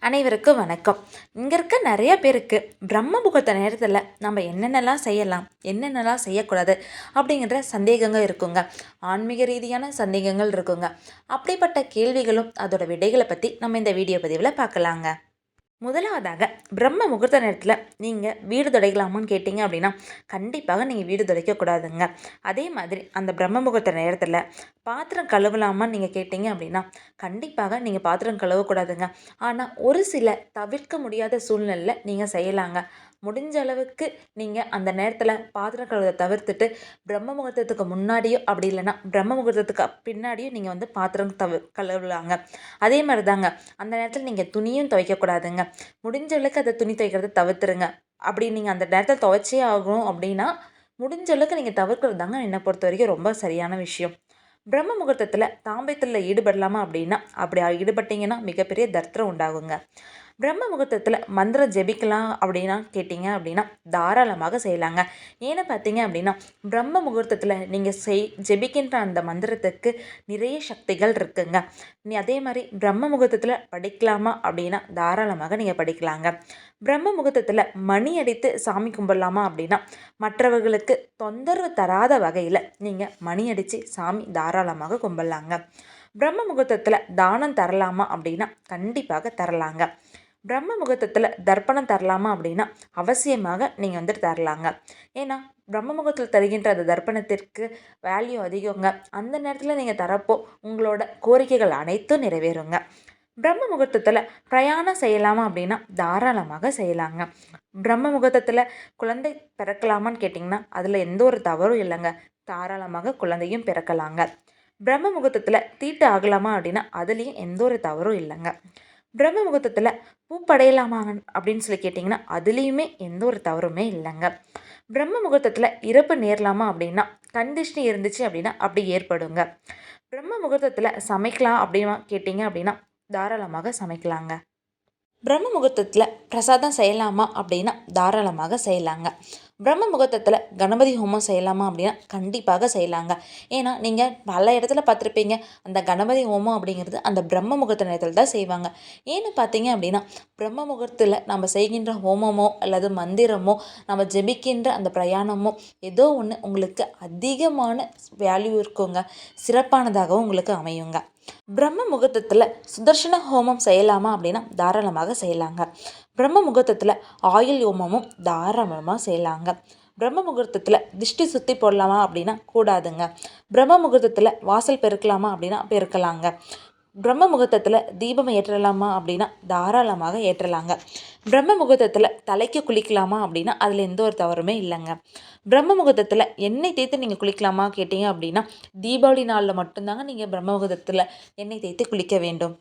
அனைவருக்கும் வணக்கம். இங்கே இருக்க நிறைய பேருக்கு பிரம்ம முகூர்த்த நேரத்தில் நம்ம என்னென்னலாம் செய்யலாம், என்னென்னலாம் செய்யக்கூடாது அப்படிங்கிற சந்தேகங்கள் இருக்குங்க. ஆன்மீக ரீதியான சந்தேகங்கள் இருக்குங்க. அப்படிப்பட்ட கேள்விகளும் அதோட விடைகளை பற்றி நம்ம இந்த வீடியோ பதிவில் பார்க்கலாங்க. முதலாவதாக பிரம்ம முகூர்த்த நேரத்தில் நீங்கள் வீடு துடைக்கலாமான்னு கேட்டிங்க அப்படின்னா கண்டிப்பாக நீங்கள் வீடு துடைக்கக்கூடாதுங்க. அதே மாதிரி அந்த பிரம்ம முகூர்த்த நேரத்தில் பாத்திரம் கழுவலாமான்னு நீங்கள் கேட்டிங்க அப்படின்னா கண்டிப்பாக நீங்கள் பாத்திரம் கழுவக்கூடாதுங்க. ஆனால் ஒரு சில தவிர்க்க முடியாத சூழ்நிலையில் நீங்கள் செய்யலாங்க. முடிஞ்ச அளவுக்கு நீங்கள் அந்த நேரத்தில் பாத்திரம் கழுவதை தவிர்த்துட்டு பிரம்ம முகூர்த்தத்துக்கு முன்னாடியோ அப்படி இல்லைன்னா பிரம்ம முகூர்த்தத்துக்கு பின்னாடியும் நீங்கள் பாத்திரம் கழுவலாங்க. அதே மாதிரி தாங்க அந்த நேரத்தில் நீங்கள் துணியும் துவைக்கக்கூடாதுங்க. முடிஞ்ச அளவுக்கு அதை துணி துவைக்கிறத தவிர்த்துருங்க. அப்படி நீங்கள் அந்த நேரத்தில் துவைச்சே ஆகணும் அப்படின்னா முடிஞ்ச அளவுக்கு நீங்கள் தவிர்க்கிறது தாங்க என்னை பொறுத்த வரைக்கும் ரொம்ப சரியான விஷயம். பிரம்ம முகூர்த்தத்தில் தாம்பத்தியத்தில் ஈடுபடலாமா அப்படின்னா அப்படி ஈடுபட்டிங்கன்னா மிகப்பெரிய தர்த்தம் உண்டாகுங்க. பிரம்ம முகூர்த்தத்தில் மந்திரம் ஜெபிக்கலாம் அப்படின்னா கேட்டிங்க அப்படின்னா தாராளமாக செய்யலாங்க. ஏன்னு பார்த்தீங்க அப்படின்னா பிரம்ம முகூர்த்தத்தில் நீங்கள் ஜெபிக்கின்ற அந்த மந்திரத்துக்கு நிறைய சக்திகள் இருக்குங்க. அதே மாதிரி பிரம்ம முகூர்த்தத்தில் படிக்கலாமா அப்படின்னா தாராளமாக நீங்கள் படிக்கலாங்க. பிரம்ம முகூர்த்தத்தில் மணி அடித்து சாமி கும்பிடலாமா அப்படின்னா மற்றவர்களுக்கு தொந்தரவு தராத வகையில் நீங்கள் மணி அடித்து சாமி தாராளமாக கும்பிடலாங்க. பிரம்ம முகூர்த்தத்தில் தானம் தரலாமா அப்படின்னா கண்டிப்பாக தரலாங்க. பிரம்ம முகூர்த்தத்தில் தர்ப்பணம் தரலாமா அப்படின்னா அவசியமாக நீங்கள் தரலாங்க. ஏன்னா பிரம்ம முகூர்த்தத்தில் தருகின்ற அந்த தர்ப்பணத்திற்கு வேல்யூ அதிகங்க. அந்த நேரத்தில் நீங்கள் தரப்போ உங்களோட கோரிக்கைகள் அனைத்தும் நிறைவேறுங்க. பிரம்ம முகூர்த்தத்தில் பிரயாணம் செய்யலாமா அப்படின்னா தாராளமாக செய்யலாங்க. பிரம்ம முகூர்த்தத்தில் குழந்தை பிறக்கலாமான்னு கேட்டிங்கன்னா அதில் எந்த ஒரு தவறும் இல்லைங்க. தாராளமாக குழந்தையும் பிறக்கலாங்க. பிரம்ம முகூர்த்தத்தில் தீட்டு ஆகலாமா அப்படின்னா அதுலேயும் எந்த ஒரு தவறும் இல்லைங்க. பிரம்ம முகூர்த்தத்தில் பூப்படையலாமாங்க அப்படின்னு சொல்லி கேட்டிங்கன்னா அதுலேயுமே எந்த ஒரு தவறுமே இல்லைங்க. பிரம்ம முகூர்த்தத்தில் இறப்பு நேரலாமா அப்படின்னா கண்டிஷன் இருந்துச்சு அப்படின்னா அப்படி ஏற்படுங்க. பிரம்ம முகூர்த்தத்தில் சமைக்கலாம் அப்படின்னு கேட்டிங்க அப்படின்னா தாராளமாக சமைக்கலாங்க. பிரம்ம முகூர்த்தத்தில் பிரசாதம் செய்யலாமா அப்படின்னா தாராளமாக செய்யலாங்க. பிரம்ம முகூர்த்தத்தில் கணபதி ஹோமம் செய்யலாமா அப்படின்னா கண்டிப்பாக செய்யலாங்க. ஏன்னா நீங்கள் பல இடத்துல பார்த்துருப்பீங்க அந்த கணபதி ஹோமம் அப்படிங்கிறது அந்த பிரம்ம முகூர்த்த நேரத்தில் தான் செய்வாங்க. ஏன்னு பார்த்தீங்க அப்படின்னா பிரம்ம முகூர்த்தத்தில் நம்ம செய்கின்ற ஹோமமோ அல்லது மந்திரமோ நம்ம ஜெபிக்கின்ற அந்த பிரயாணமோ ஏதோ ஒன்று உங்களுக்கு அதிகமான வேல்யூ இருக்குங்க, சிறப்பானதாகவும் உங்களுக்கு அமையுங்க. பிரம்ம முகூர்த்தத்தில் சுதர்சன ஹோமம் செய்யலாமா அப்படின்னா தாராளமாக செய்யலாங்க. பிரம்ம முகூர்த்தத்தில் ஆயுள் ஹோமமும் தாராளமாக செய்யலாங்க. பிரம்ம முகூர்த்தத்தில் திஷ்டி சுற்றி போடலாமா அப்படின்னா கூடாதுங்க. பிரம்ம முகூர்த்தத்தில் வாசல் பெருக்கலாமா அப்படின்னா பெருக்கலாங்க. பிரம்ம முகூர்த்தத்தில் தீபம் ஏற்றலாமா அப்படின்னா தாராளமாக ஏற்றலாங்க. பிரம்ம முகூர்த்தத்தில் தலைக்கு குளிக்கலாமா அப்படின்னா அதில் எந்த ஒரு தவறுமே இல்லைங்க. பிரம்ம முகூர்த்தத்தில் எண்ணெய் தேய்த்து நீங்கள் குளிக்கலாமா கேட்டிங்க அப்படின்னா தீபாவளி நாளில் மட்டும்தாங்க நீங்கள் பிரம்ம முகூர்த்தத்தில் எண்ணெய் தேய்த்து குளிக்க வேண்டும்.